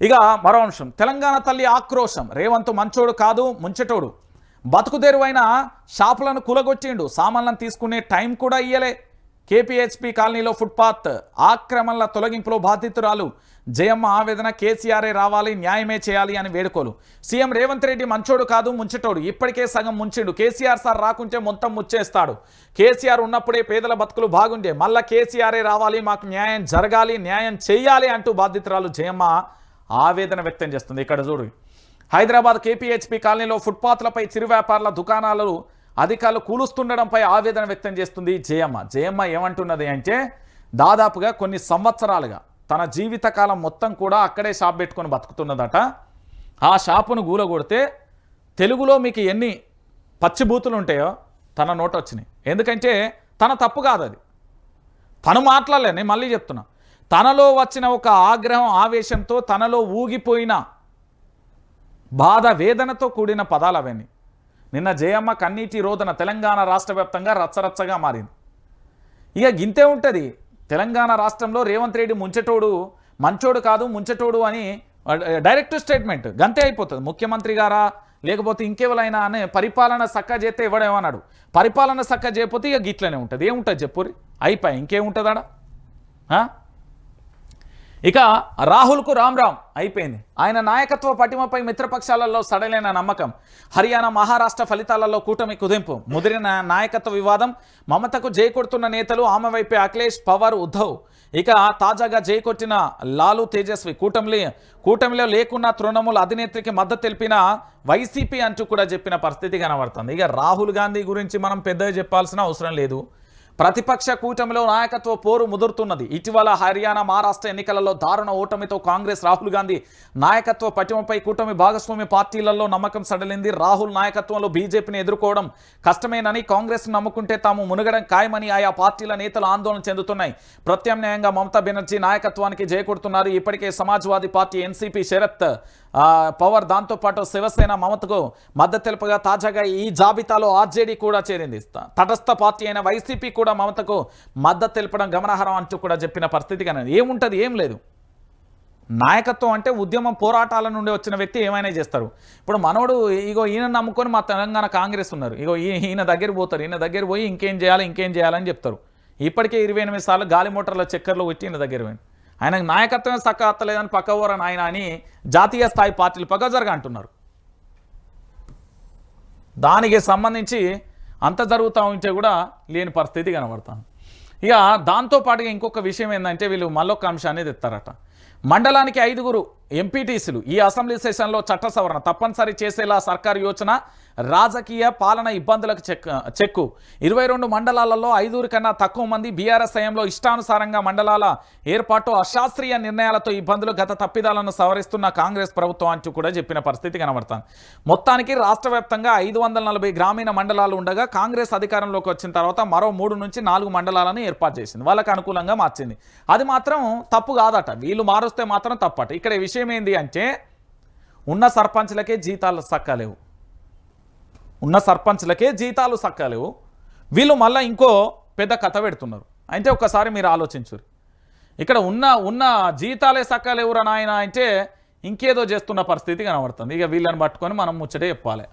ఇక మరో అంశం, తెలంగాణ తల్లి ఆక్రోశం. రేవంత్ మంచోడు కాదు ముంచెటోడు. బతుకుదెరువైన షాపులను కూలగొట్టిండు, సామాన్లను తీసుకునే టైం కూడా ఇయ్యలే. కేపీహెచ్పీ కాలనీలో ఫుట్పాత్ ఆక్రమణల తొలగింపులో బాధితురాలు జయమ్మ ఆవేదన. కేసీఆరే రావాలి, న్యాయమే చేయాలి అని వేడుకోలు. సీఎం రేవంత్ రెడ్డి మంచోడు కాదు ముంచెటోడు, ఇప్పటికే సగం ముంచిండు. కేసీఆర్ సార్ రాకుంటే మొత్తం ముచ్చేస్తాడు. కేసీఆర్ ఉన్నప్పుడే పేదల బతుకులు బాగుండే, మళ్ళా కేసీఆరే రావాలి, మాకు న్యాయం జరగాలి, న్యాయం చేయాలి అంటూ బాధితురాలు జయమ్మ ఆవేదన వ్యక్తం చేస్తుంది. ఇక్కడ చూడు, హైదరాబాద్ కేపీహెచ్పీ కాలనీలో ఫుట్పాత్లపై చిరు వ్యాపారుల దుకాణాలు అధికారులు కూలుస్తుండడంపై ఆవేదన వ్యక్తం చేస్తుంది జయమ్మ. జయమ్మ ఏమంటున్నది అంటే, దాదాపుగా కొన్ని సంవత్సరాలుగా తన జీవితకాలం మొత్తం కూడా అక్కడే షాప్ పెట్టుకొని బతుకుతున్నదట. ఆ షాపును గూలగొడితే తెలుగులో మీకు ఎన్ని పచ్చిబూతులు ఉంటాయో తన నోట వచ్చినాయి. ఎందుకంటే తన తప్పు కాదు అది, తను మాట్లాడలే. నేను మళ్ళీ చెప్తున్నా, తనలో వచ్చిన ఒక ఆగ్రహం ఆవేశంతో తనలో ఊగిపోయిన బాధ వేదనతో కూడిన పదాలు అవన్నీ. నిన్న జయమ్మ కన్నీటి రోదన తెలంగాణ రాష్ట్ర వ్యాప్తంగా రచ్చరచ్చగా మారింది. ఇక గింతే ఉంటుంది. తెలంగాణ రాష్ట్రంలో రేవంత్ రెడ్డి ముంచెటోడు, మంచోడు కాదు ముంచెటోడు అని డైరెక్ట్ స్టేట్మెంట్ గంతే అయిపోతుంది. ముఖ్యమంత్రి గారా లేకపోతే ఇంకెవరైనా అనే పరిపాలన సక్క చేస్తే ఇవ్వడేమన్నాడు, పరిపాలన సక్క చేయకపోతే ఇక గిట్లనే ఉంటుంది. ఏముంటుంది చెప్పురి, అయిపోయి ఇంకేముంటుందాడా. ఇక రాహుల్కు రామ్ అయిపోయింది. ఆయన నాయకత్వ పటిమపై మిత్రపక్షాలలో సడలైన నమ్మకం. హర్యానా మహారాష్ట్ర ఫలితాలలో కూటమి కుదింపు. ముదిరిన నాయకత్వ వివాదం. మమతకు జై కొడుతున్న నేతలు, ఆమె వైపే అఖిలేష్, పవార్, ఉద్ధవ్. ఇక తాజాగా జై కొట్టిన లాలు తేజస్వి. కూటమిలో లేకున్న తృణమూల్ అధినేత్రికి మద్దతు తెలిపిన వైసీపీ అంటూ కూడా చెప్పిన పరిస్థితి కనబడుతుంది. ఇక రాహుల్ గాంధీ గురించి మనం పెద్దగా చెప్పాల్సిన అవసరం లేదు. ప్రతిపక్ష కూటమిలో నాయకత్వ పోరు ముదురుతున్నది. ఇటీవల హర్యానా మహారాష్ట్ర ఎన్నికలలో దారుణ ఓటమితో కాంగ్రెస్ రాహుల్ గాంధీ నాయకత్వ పటిమపై కూటమి భాగస్వామి పార్టీలలో నమ్మకం సడలింది. రాహుల్ నాయకత్వంలో బీజేపీని ఎదుర్కోవడం కష్టమేనని, కాంగ్రెస్ నమ్ముకుంటే తాము మునగడం ఖాయమని ఆయా పార్టీల నేతలు ఆందోళన చెందుతున్నాయి. ప్రత్యామ్నాయంగా మమతా బెనర్జీ నాయకత్వానికి జయకొడుతున్నారు. ఇప్పటికే సమాజ్వాదీ పార్టీ, ఎన్సీపీ శరత్ పవార్, దాంతోపాటు శివసేన మమతకు మద్దతు తెలుపగా తాజాగా ఈ జాబితాలో ఆర్జేడీ కూడా చేరింది. తటస్థ పార్టీ అయిన వైసీపీ కూడా మమతకు మద్దతు తెలపడం గమనార్హం అంటూ కూడా చెప్పిన పరిస్థితి కానీ ఏముంటుంది, ఏం లేదు. నాయకత్వం అంటే ఉద్యమం పోరాటాల నుండి వచ్చిన వ్యక్తి ఏమైనా చేస్తారు. ఇప్పుడు మనోడు ఇగో ఈయన నమ్ముకొని మా తెలంగాణ కాంగ్రెస్ ఉన్నారు, ఇగో ఈయన దగ్గర పోతారు, ఈయన దగ్గర పోయి ఇంకేం చేయాలని చెప్తారు. ఇప్పటికే 28 సార్లు గాలి మోటార్ల చక్కర్లు పెట్టి ఈయన దగ్గర పోయింది. ఆయనకు నాయకత్వం సక్క అత్తలేదని పక్కవరని ఆయన అని జాతీయ స్థాయి పార్టీలు పక్కజరగా అంటున్నారు. దానికి సంబంధించి అంత జరుగుతూ ఉంటే కూడా లేని పరిస్థితి కనబడుతుంది. ఇక దాంతోపాటుగా ఇంకొక విషయం ఏంటంటే, వీళ్ళు మళ్ళొక అంశాన్ని తెస్తారట. మండలానికి 5 ఎంపీటీసీలు. ఈ అసెంబ్లీ సెషన్లో చట్ట సవరణ తప్పనిసరి చేసేలా సర్కారు యోచన. రాజకీయ పాలన ఇబ్బందులకు చెక్కు. 22 మండలాలలో 5 కన్నా తక్కువ మంది. బీఆర్ఎస్ హయాంలో ఇష్టానుసారంగా మండలాల ఏర్పాటు, అశాస్త్రీయ నిర్ణయాలతో ఇబ్బందులు, గత తప్పిదాలను సవరిస్తున్న కాంగ్రెస్ ప్రభుత్వం అంటూ కూడా చెప్పిన పరిస్థితి కనబడుతుంది. మొత్తానికి రాష్ట్ర వ్యాప్తంగా 540 గ్రామీణ మండలాలు ఉండగా కాంగ్రెస్ అధికారంలోకి వచ్చిన తర్వాత మరో 3 నుంచి 4 మండలాలను ఏర్పాటు చేసింది. వాళ్ళకు అనుకూలంగా మార్చింది. అది మాత్రం తప్పు కాదట, వీళ్ళు మారుస్తే మాత్రం తప్పట. ఇక్కడ విషయం ఏంది అంటే, ఉన్న సర్పంచ్లకే జీతాలు సక్కలేవు, వీళ్ళు మళ్ళీ ఇంకో పెద్ద కథ పెడుతున్నారు. అంటే ఒక్కసారి మీరు ఆలోచించురు. ఇక్కడ ఉన్న జీతాలే సక్కలేవురా నాయన అంటే ఇంకేదో చేస్తున్న పరిస్థితి కనబడుతుంది. ఇక వీళ్ళని పట్టుకొని మనం ముచ్చటే చెప్పాలి.